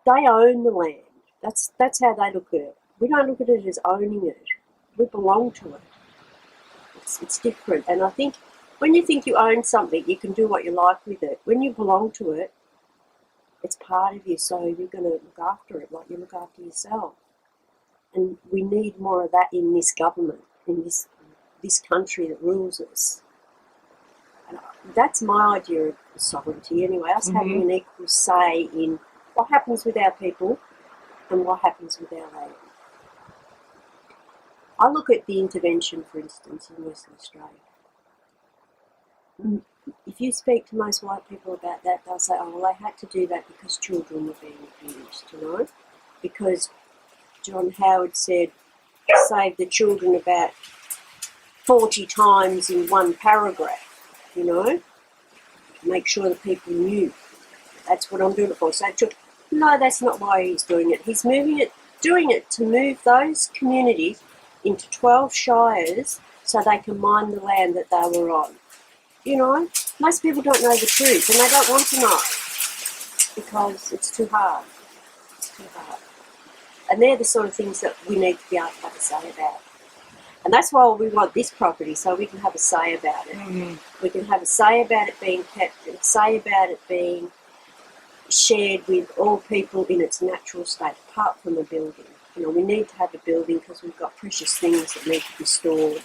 they own the land. That's how they look at it. We don't look at it as owning it. We belong to it. It's different. And I think when you think you own something, you can do what you like with it. When you belong to it, it's part of you, so you're going to look after it like you look after yourself. And we need more of that in this government, in this country that rules us. And that's my idea of sovereignty anyway, us having an equal say in what happens with our people and what happens with our land. I look at the intervention, for instance, in Western Australia. If you speak to most white people about that, they'll say, oh, well, they had to do that because children were being abused, you know, because John Howard said, save the children about 40 times in one paragraph, you know, make sure the people knew. That's what I'm doing it for. So no, that's not why he's doing it. He's doing it to move those communities into 12 shires so they can mine the land that they were on. You know, most people don't know the truth and they don't want to know because it's too hard. It's too hard. And they're the sort of things that we need to be able to have a say about. And that's why we want this property, so we can have a say about it. We can have a say about it being kept, and say about it being shared with all people in its natural state, apart from a building. You know, we need to have a building because we've got precious things that need to be stored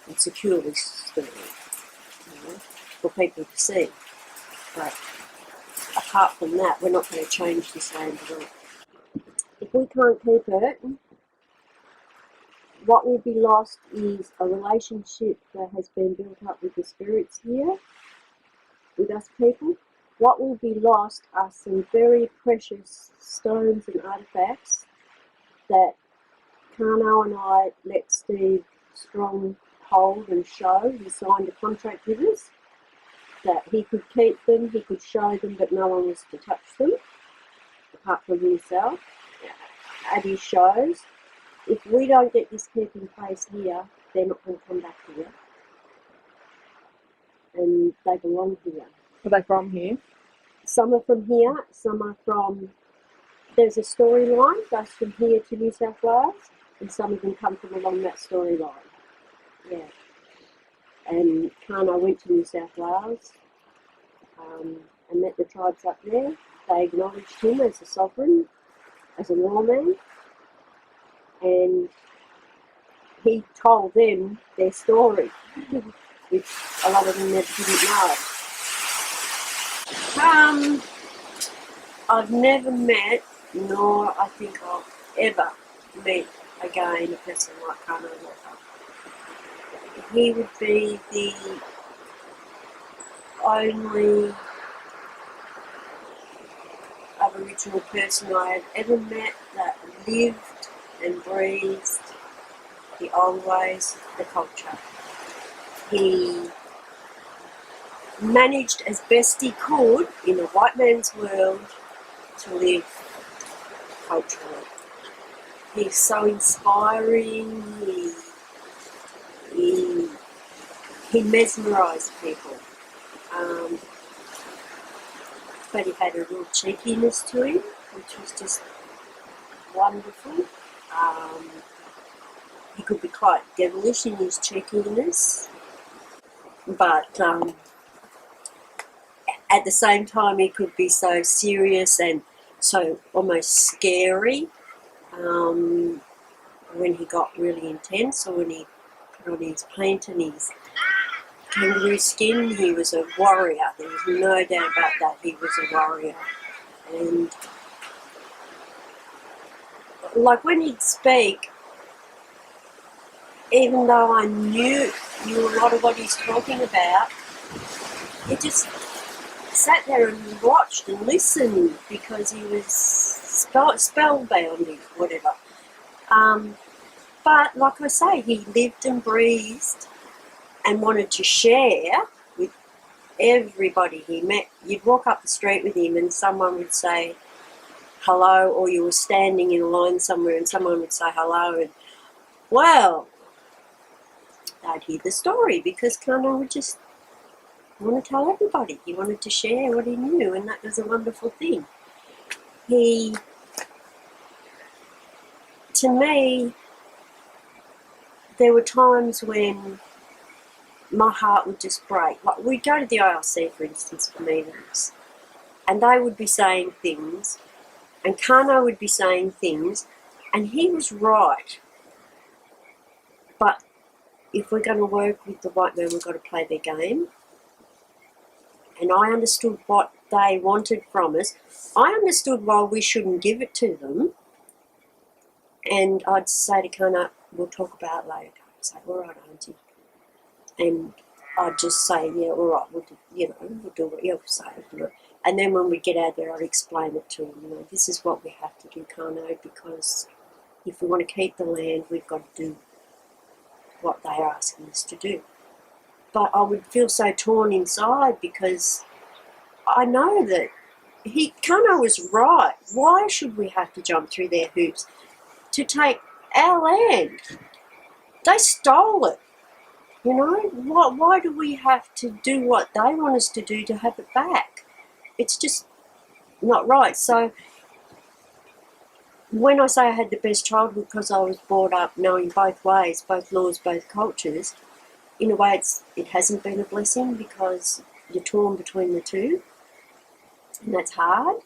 and securely stored, you know, for people to see. But apart from that, we're not going to change this land at all. If we can't keep it, what will be lost is a relationship that has been built up with the spirits here, with us people. What will be lost are some very precious stones and artefacts that Karno and I let Steve Strong hold and show. He signed a contract with us that he could keep them, he could show them, but no one was to touch them, apart from himself, at his shows. If we don't get this keeping place here, they're not going to come back here. And they belong here. Are they from here? Some are from here, some are from... There's a storyline, goes from here to New South Wales, and some of them come from along that storyline. Yeah. And Karno went to New South Wales and met the tribes up there. They acknowledged him as a sovereign, as a lawman, and he told them their story, which a lot of them never didn't know. I've never met, nor I think I'll ever meet again a person like Karno Walker. He would be the only Aboriginal person I have ever met that lived and breathed the old ways, the culture. He managed as best he could in a white man's world to live culturally. He's so inspiring. He mesmerised people. But he had a real cheekiness to him, which was just wonderful. He could be quite devilish in his cheekiness, but at the same time he could be so serious and so almost scary when he got really intense, or when he put on his paint and his kangaroo skin. He was a warrior. There was no doubt about that. He was a warrior. And like when he'd speak, even though I knew a lot of what he's talking about, he just sat there and watched and listened because he was spellbound, whatever. But like I say, he lived and breathed and wanted to share with everybody he met. You'd walk up the street with him and someone would say hello, or you were standing in a line somewhere and someone would say hello, and well, they'd hear the story because Karno would just want to tell everybody. He wanted to share what he knew, and that was a wonderful thing. He to me, there were times when my heart would just break. Like, we'd go to the ILC, for instance, for meetings, and they would be saying things, and Karno would be saying things, and he was right. But if we're going to work with the white man, we've got to play their game. And I understood what they wanted from us. I understood why we shouldn't give it to them. And I'd say to Karno, we'll talk about it later. I'd say, all right, Auntie. And I'd just say, yeah, all right, we'll do what you'll say. And then when we get out there, I'd explain it to them. This is what we have to do, Karno, because if we want to keep the land, we've got to do what they're asking us to do. But I would feel so torn inside because I know that Karno was right. Why should we have to jump through their hoops to take our land? They stole it. Why do we have to do what they want us to do to have it back? It's just not right. So when I say I had the best childhood because I was brought up knowing both ways, both laws, both cultures, in a way it hasn't been a blessing because you're torn between the two, and that's hard.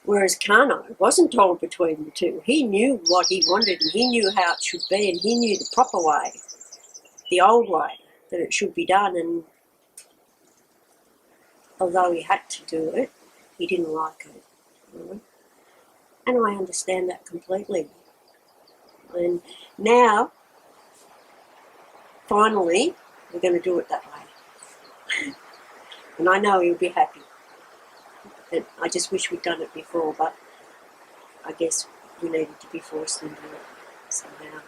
Whereas Karno wasn't torn between the two. He knew what he wanted and he knew how it should be and he knew the proper way, the old way that it should be done. And although he had to do it, he didn't like it. And I understand that completely. And now, finally, we're going to do it that way. And I know he'll be happy. And I just wish we'd done it before, but I guess we needed to be forced into it somehow.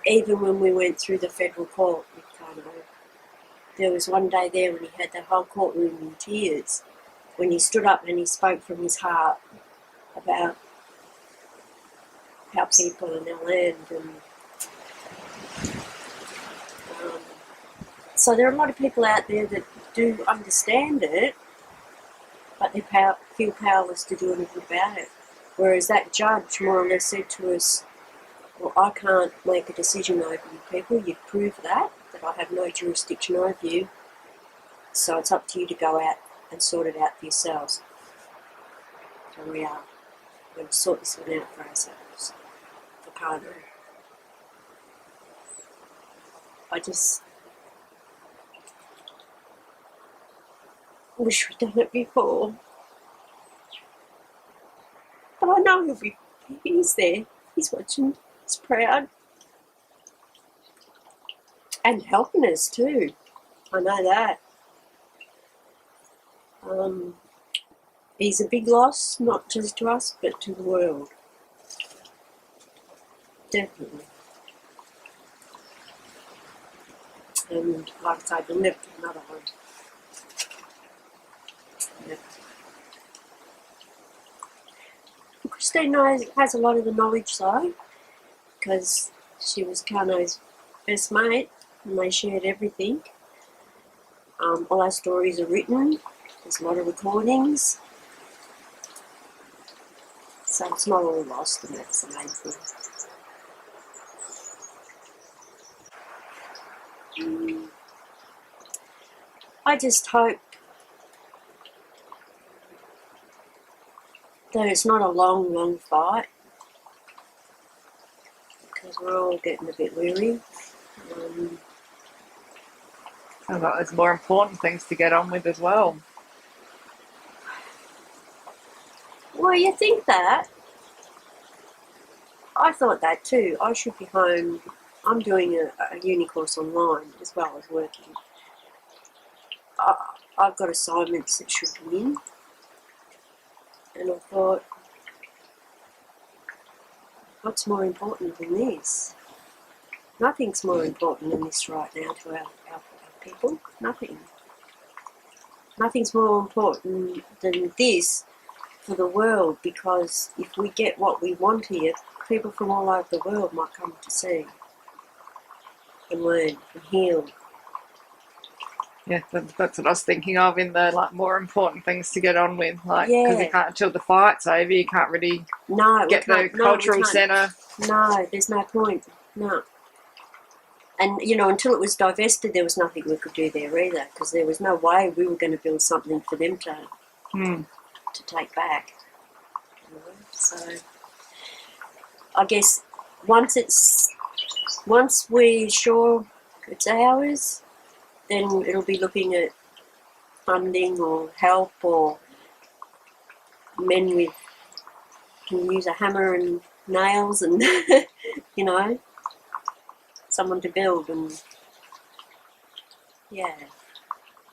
Even when we went through the federal court with Karno, there was one day there when he had the whole courtroom in tears, when he stood up and he spoke from his heart about our people and our land. And so there are a lot of people out there that do understand it, but they feel powerless to do anything about it. Whereas that judge more or less said to us, well, I can't make a decision over you people. You've proved that I have no jurisdiction over you. So it's up to you to go out and sort it out for yourselves. So we are going to sort this one out for ourselves, for Karno. I just wish we'd done it before. But I know he's there. He's watching. He's proud. And helping us too. I know that. He's a big loss, not just to us, but to the world. Definitely. And like I say, there'll never be another one. Yeah. Christine has a lot of the knowledge though, because she was Karno's best mate and they shared everything. All our stories are written, there's a lot of recordings, so it's not all lost, and that's the main thing. I just hope that it's not a long fight, because we're all getting a bit weary. And there's more important things to get on with as well. Well, you think that. I thought that too. I should be home. I'm doing a uni course online as well as working. I've got assignments that should be in. And I thought, what's more important than this? Nothing's more important than this right now to our people. Nothing. Nothing's more important than this for the world, because if we get what we want here, people from all over the world might come to see and learn and heal. Yeah, that's what I was thinking of in the like more important things to get on with, like because Yeah. you can't until the fight's over, you can't really No, get the cultural centre. No, there's no point. No. And, you know, until it was divested, there was nothing we could do there either, because there was no way we were going to build something for them to take back. You know? So, I guess once we're sure it's ours, then it'll be looking at funding or help, or men with can use a hammer and nails and you know, someone to build. And yeah.